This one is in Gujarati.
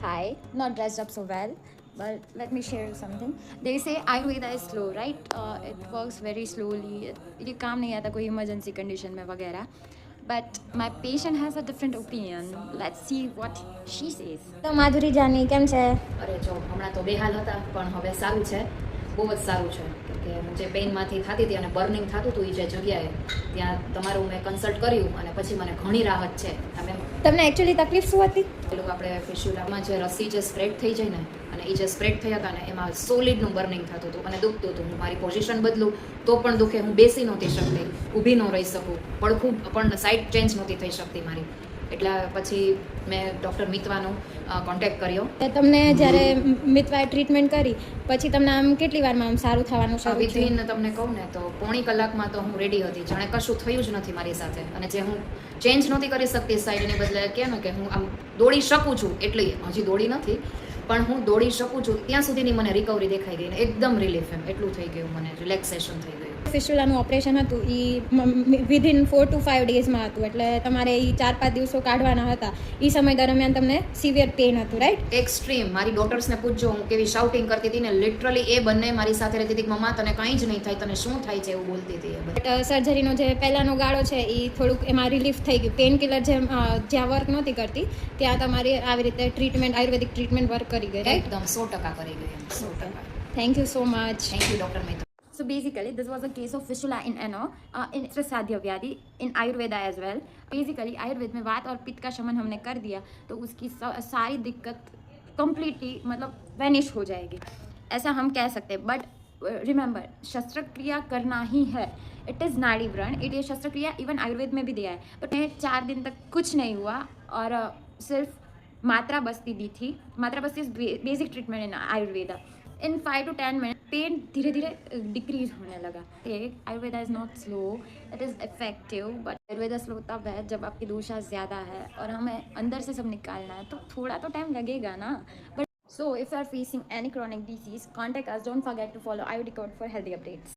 Hi, not dressed up so well, but let me share you something. They say Ayurveda is slow, right? It works very slowly. ये काम नहीं आता कोई emergency condition में वगैरह. But my patient has a different opinion. Let's see what she says. તો માધુરી જાની કેમ છે? અરે જો હમણાં તો બેહાલ હતા પણ હવે સારું છે, બહુ જ સારું છે કે જે પેઇનમાંથી થતી હતી અને બર્નિંગ થતું હતું એ જે જગ્યાએ ત્યાં તમારું મેં કન્સલ્ટ કર્યું અને પછી મને ઘણી રાહત છે. તમે તમને એકચ્યુઅલી તકલીફ શું હતી? પેલું આપણે ફિસ્યુલામાં જે રસી જે સ્પ્રેડ થઈ જાય ને અને એ જે સ્પ્રેડ થયા હતા ને એમાં સોલિડનું બર્નિંગ થતું હતું અને દુખતું હતું. હું મારી પોઝિશન બદલું તો પણ દુખે, હું બેસી નહોતી શકતી, ઊભી ન રહી શકું, પડખું પણ સાઈડ ચેન્જ નહોતી થઈ શકતી મારી. એટલે પછી મેં ડૉક્ટર મિતવાનો કોન્ટેક્ટ કર્યો. તમને જ્યારે મિતવાએ ટ્રીટમેન્ટ કરી પછી તમને આમ કેટલી વારમાં આમ સારું થવાનું શરૂ થયું? વિધિન તમને કહું ને તો પોણી કલાકમાં તો હું રેડી હતી, જાણે કશું થયું જ નથી મારી સાથે. અને જે હું ચેન્જ નહોતી કરી શકતી સાઈડની બદલે કહે ને કે હું આમ દોડી શકું છું, એટલી હજી દોડી નથી પણ હું દોડી શકું છું ત્યાં સુધીની મને રિકવરી દેખાઈ ગઈ ને એકદમ રિલીફ, એમ એટલું થઈ ગયું, મને રિલેક્સેશન થઈ ગયું. ફિસ્યુલાનું ઓપરેશન હતું એ વિધિન 4 to 5 ડેઝમાં હતું, એટલે તમારે એ 4-5 દિવસો કાઢવાના હતા. એ સમય દરમિયાન તમને સિવિયર પેઇન હતું, રાઈટ? એક્સ્ટ્રીમ. મારી ડોટર્સને પૂછજો હું કેવી શાઉટિંગ કરતી હતી ને, લિટરલી એ બંને મારી સાથે રહેતી હતી કે મમ્મા તને કંઈ જ નહીં થાય, તને શું થાય છે એવું બોલતી હતી. બટ સર્જરીનો જે પહેલાંનો ગાળો છે એ થોડુંક એમાં રિલીફ થઈ ગયું. પેઇન કિલર જ્યાં વર્ક નહોતી કરતી ત્યાં તમારી આવી રીતે ટ્રીટમેન્ટ, આયુર્વેદિક ટ્રીટમેન્ટ વર્ક કરી ગઈ, રાઈટ? એકદમ 100% કરી ગઈ, 100%. Thank you so much. Thank you doctor Maitri. So basically, this was a case of fistula in ano, in प्रसाध्य व्याधि in Ayurveda as well. Basically, Ayurveda में वात और पित्त का शमन हमने कर दिया तो उसकी सारी दिक्कत completely मतलब वैनिश हो जाएगी, ऐसा हम कह सकते हैं. बट रिमेंबर, शस्त्रक्रिया करना ही है. इट इज़ नाड़ी व्रण. इट ये शस्त्रक्रिया इवन आयुर्वेद में भी दिया है. बट मैं 4 दिन तक कुछ नहीं हुआ और सिर्फ मात्रा बस्ती दी थी. मात्रा बस्ती is basic treatment in Ayurveda. In 5 to 10 minute pain धीरे धीरे डिक्रीज होने लगा. Ayurveda is not slow, it is effective. But Ayurveda slow तब है जब आपकी दोषा ज़्यादा है और हमें अंदर से सब निकालना है, तो थोड़ा तो टाइम लगेगा ना. But so if you are facing any chronic disease, contact us. Don't forget to follow IoT Code for healthy updates.